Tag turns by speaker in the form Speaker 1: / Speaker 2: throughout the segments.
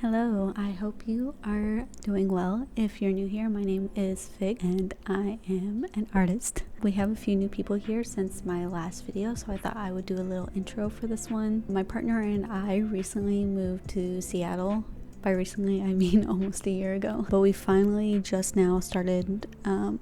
Speaker 1: Hello, I hope you are doing well. If you're new here, my name is Fig and I am an artist. We have a few new people here since my last video, so I thought I would do a little intro for this one. My partner and I recently moved to Seattle. By recently, I mean almost a year ago. But we finally just now started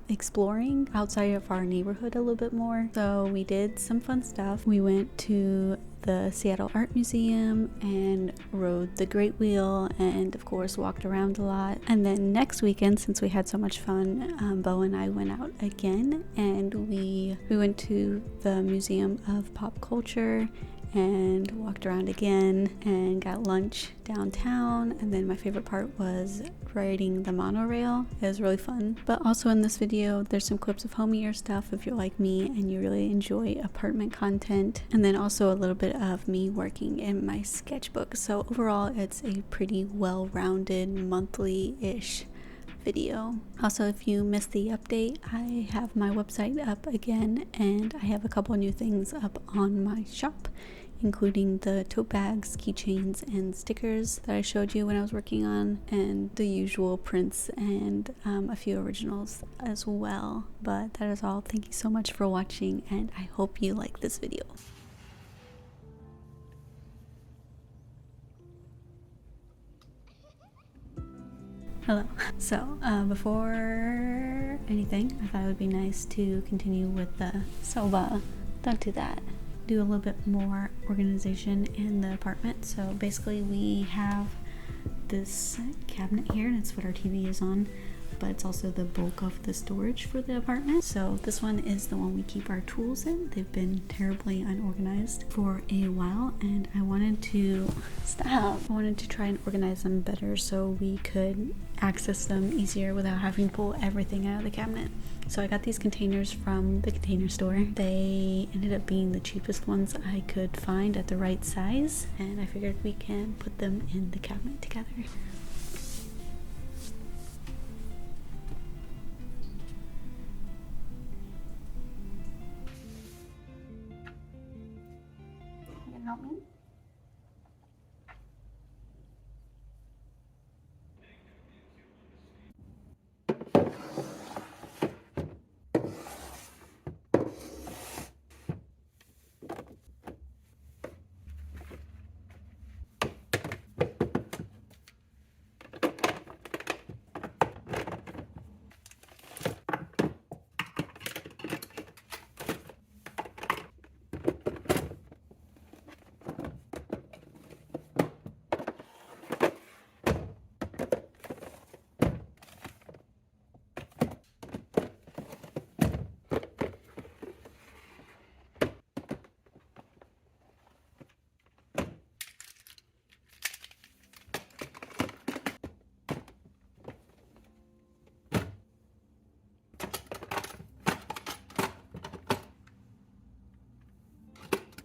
Speaker 1: exploring outside of our neighborhood a little bit more. So we did some fun stuff. We went to the Seattle Art Museum and rode the Great Wheel and of course walked around a lot. And then next weekend, since we had so much fun, Bo and I went out again and we went to the Museum of Pop Culture and walked around again and got lunch downtown. And then my favorite part was riding the monorail. It was really fun. But also in this video there's some clips of homier stuff if you're like me and you really enjoy apartment content, and then also a little bit of me working in my sketchbook. So overall it's a pretty well-rounded monthly-ish video. Also, if you missed the update, I have my website up again and I have a couple new things up on my shop, including the tote bags, keychains, and stickers that I showed you when I was working on, and the usual prints and a few originals as well. But that is all. Thank you so much for watching and I hope you like this video. Hello. So before anything, I thought it would be nice to continue with the soba. Don't do that. Do a little bit more organization in the apartment. So basically we have this cabinet here, and it's what our TV is on, but it's also the bulk of the storage for the apartment. So this one is the one we keep our tools in. They've been terribly unorganized for a while and I wanted to try and organize them better so we could access them easier without having to pull everything out of the cabinet. So I got these containers from the container store. They ended up being the cheapest ones I could find at the right size, and I figured we can put them in the cabinet together. You can help me?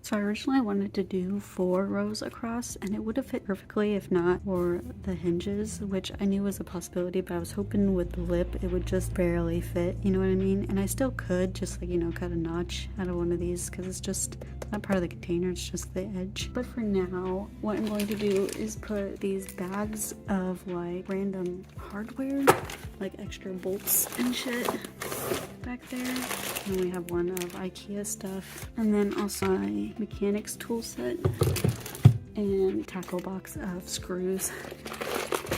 Speaker 1: So originally I wanted to do 4 rows across and it would have fit perfectly if not for the hinges, which I knew was a possibility, but I was hoping with the lip it would just barely fit, you know what I mean? And I still could just, like, you know, cut a notch out of one of these because it's just not part of the container, it's just the edge. But for now, what I'm going to do is put these bags of like random hardware, like extra bolts and shit, back there. And we have one of IKEA stuff, and then also my mechanics tool set and tackle box of screws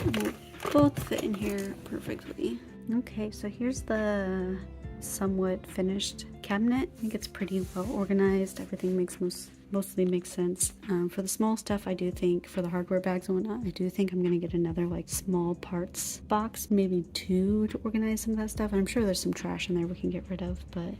Speaker 1: will both fit in here perfectly. Okay, so here's the somewhat finished cabinet. I think it's pretty well organized. Everything mostly makes sense. For the small stuff, I do think, for the hardware bags and whatnot, I do think I'm gonna get another like small parts box, maybe 2, to organize some of that stuff. And I'm sure there's some trash in there we can get rid of, but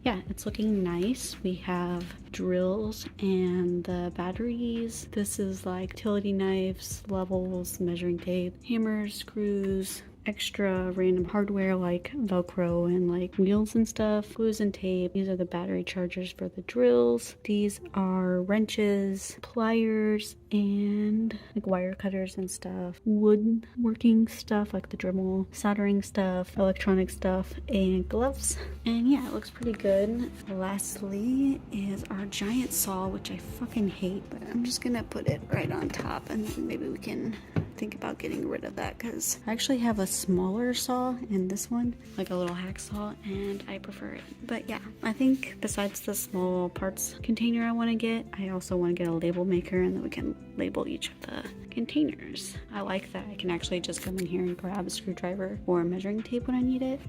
Speaker 1: yeah, it's looking nice. We have drills and the batteries. This is like utility knives, levels, measuring tape, hammers, screws, extra random hardware like Velcro and like wheels and stuff, glues and tape. These are the battery chargers for the drills. These are wrenches, pliers, and like wire cutters and stuff, woodworking stuff like the Dremel, soldering stuff, electronic stuff, and gloves. And yeah, it looks pretty good. Lastly is our giant saw, which I fucking hate, but I'm just gonna put it right on top and then maybe we can think about getting rid of that because I actually have a smaller saw in this one, like a little hacksaw, and I prefer it. But yeah, I think besides the small parts container I want to get, I also want to get a label maker, and then we can label each of the containers. I like that I can actually just come in here and grab a screwdriver or a measuring tape when I need it.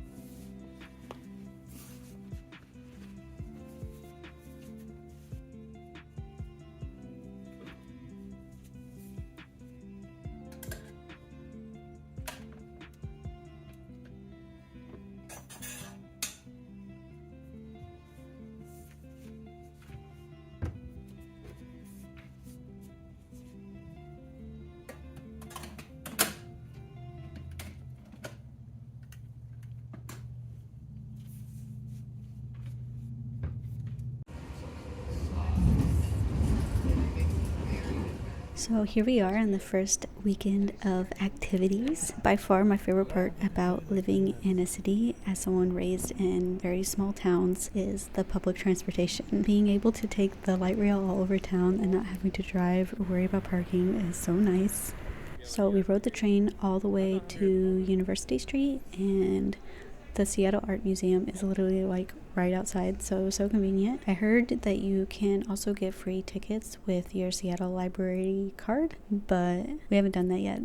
Speaker 1: So here we are in the first weekend of activities. By far my favorite part about living in a city as someone raised in very small towns is the public transportation. Being able to take the light rail all over town and not having to drive or worry about parking is so nice. So we rode the train all the way to University Street, and the Seattle Art Museum is literally like right outside, so convenient. I heard that you can also get free tickets with your Seattle Library card, but we haven't done that yet.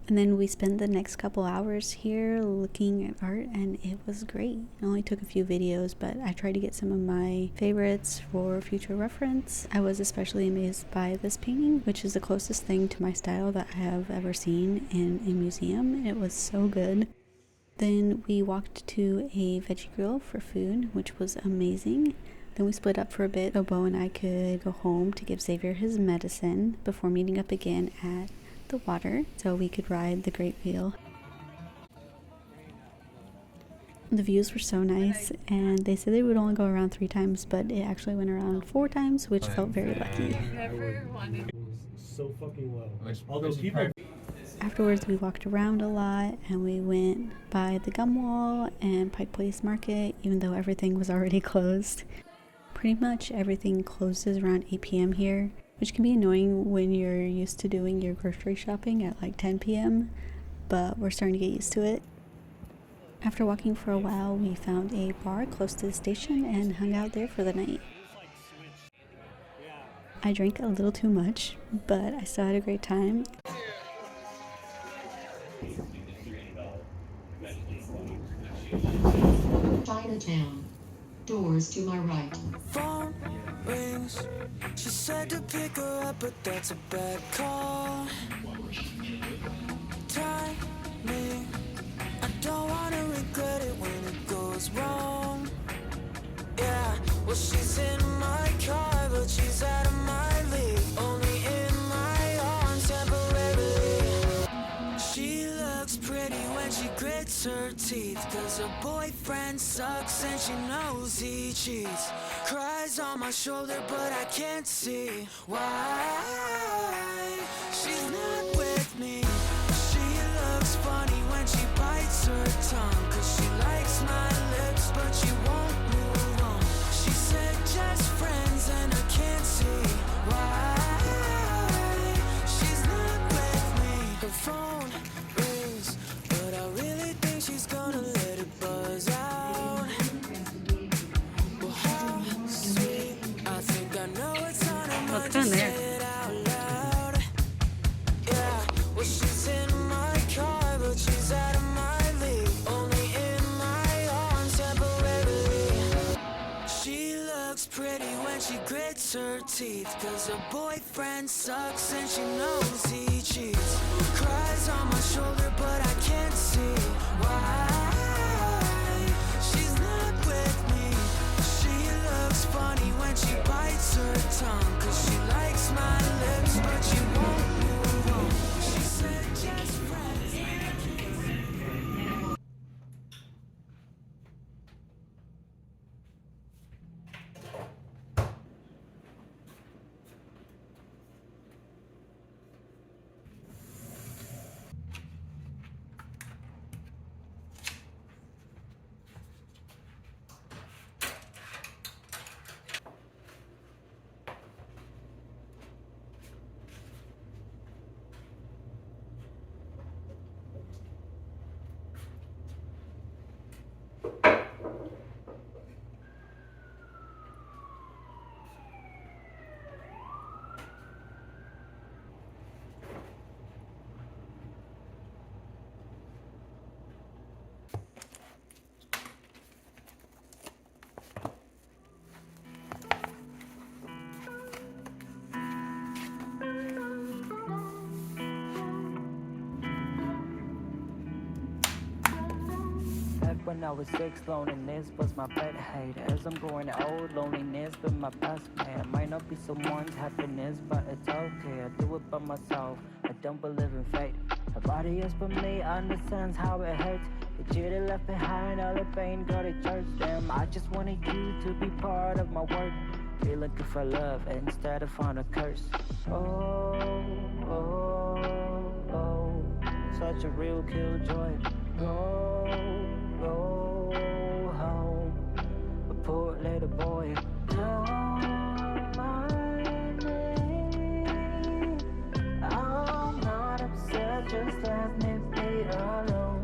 Speaker 1: And then we spent the next couple hours here looking at art, and it was great. I only took a few videos, but I tried to get some of my favorites for future reference. I was especially amazed by this painting, which is the closest thing to my style that I have ever seen in a museum. It was so good. Then we walked to a veggie grill for food, which was amazing. Then we split up for a bit so Bo and I could go home to give Xavier his medicine before meeting up again at the water so we could ride the great wheel. The views were so nice, and they said they would only go around 3 times, but it actually went around 4 times, which felt very lucky.
Speaker 2: So fucking low. Although people...
Speaker 1: Afterwards, we walked around a lot, and we went by the gum wall and Pike Place Market, even though everything was already closed. Pretty much everything closes around 8 p.m. here, which can be annoying when you're used to doing your grocery shopping at like 10 p.m., but we're starting to get used to it. After walking for a while, we found a bar close to the station and hung out there for the night. I drank a little too much, but I still had a great time.
Speaker 3: Chinatown. Doors to my right.
Speaker 4: Phone rings. She said to pick her up, but that's a bad call. Timing. I don't wanna regret it when it goes wrong. Yeah, well she's in my car, but she's out of my league. Only in my arms temporarily. She looks pretty when she grits her teeth, 'cause her boyfriend sucks and she knows he cheats. Cries on my shoulder, but I can't see why she's not with me. She looks funny when she bites her tongue, 'cause she likes my lips, but she won't move on. She said just friends, and I can't see why she's not with me. Her phone rings, but I really think she's gonna let it buzz out. Well, how sweet, I think I know it's on her mind to say it out loud. Yeah, well she's in my car, but she's out of my league. Only in my arms temporarily. She looks pretty when she grits her teeth, 'cause her boyfriend sucks and she knows he cheats. Cries on my shoulder, but I can't see why she's not with me. She looks funny when she bites her tongue, 'cause she likes my lips, but she won't move on. She said just friends.
Speaker 5: when I was 6, loneliness was my pet hate. As I'm growing old, loneliness been my best man. Might not be someone's happiness, but it's okay. I do it by myself, I don't believe in fate. Nobody else but me understands how it hurts. The you that left behind all the pain, go to church. Damn, I just wanted you to be part of my work. Be looking for love instead of find a curse. Oh, oh, oh, such a real killjoy. Go, go home, a poor little boy. Don't mind me, I'm not upset, just let me be alone.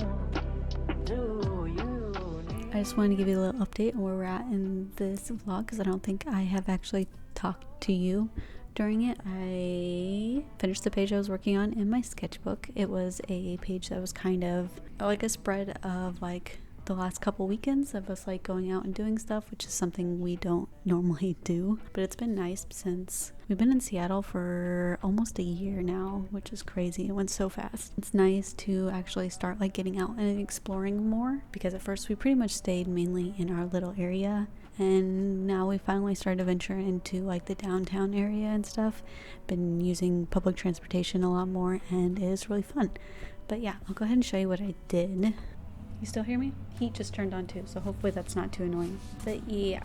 Speaker 5: Do you need...
Speaker 1: I just wanted to give you a little update on where we're at in this vlog because I don't think I have actually talked to you during it. I finished the page I was working on in my sketchbook. It was a page that was kind of like a spread of like the last couple weekends of us like going out and doing stuff, which is something we don't normally do, but it's been nice since we've been in Seattle for almost a year now, which is crazy. It went so fast. It's nice to actually start like getting out and exploring more, because at first we pretty much stayed mainly in our little area, and now we finally started to venture into like the downtown area and stuff. Been using public transportation a lot more, and it is really fun. But yeah, I'll go ahead and show you what I did. You still hear me? Heat just turned on too, so hopefully that's not too annoying. But yeah,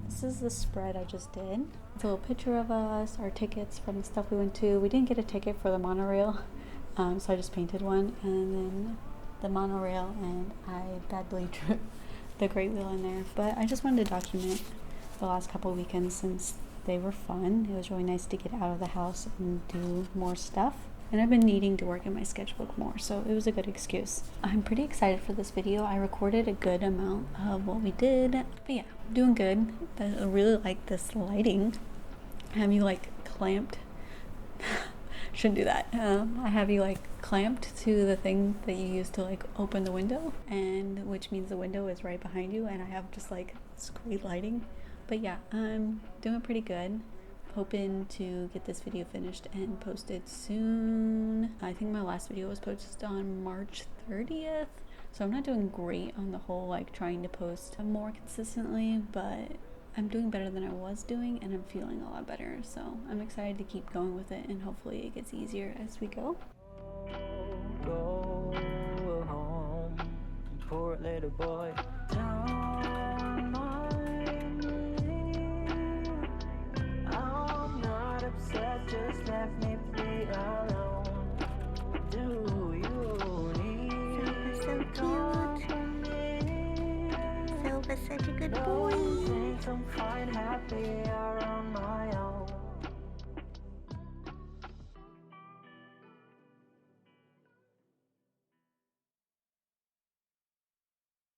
Speaker 1: this is the spread I just did. It's a little picture of us, our tickets from the stuff we went to. We didn't get a ticket for the monorail, so I just painted one, and then the monorail, and I badly drew the great wheel in there. But I just wanted to document the last couple weekends since they were fun. It was really nice to get out of the house and do more stuff. And I've been needing to work in my sketchbook more, so it was a good excuse. I'm pretty excited for this video. I recorded a good amount of what we did. But yeah, doing good. I really like this lighting. I have you like clamped. Shouldn't do that. I have you like clamped to the thing that you use to like open the window, and which means the window is right behind you, and I have just like this great lighting. But yeah, I'm doing pretty good. Hoping to get this video finished and posted soon. I think my last video was posted on March 30th, so I'm not doing great on the whole like trying to post more consistently, but I'm doing better than I was doing, and I'm feeling a lot better, so I'm excited to keep going with it, and hopefully it gets easier as we go.
Speaker 5: Go home, poor little boy. Don't mind me, I'm not upset, just let me be alone. Do you need
Speaker 6: So cute. Silva's such a good boy.
Speaker 5: I'm fine, happy.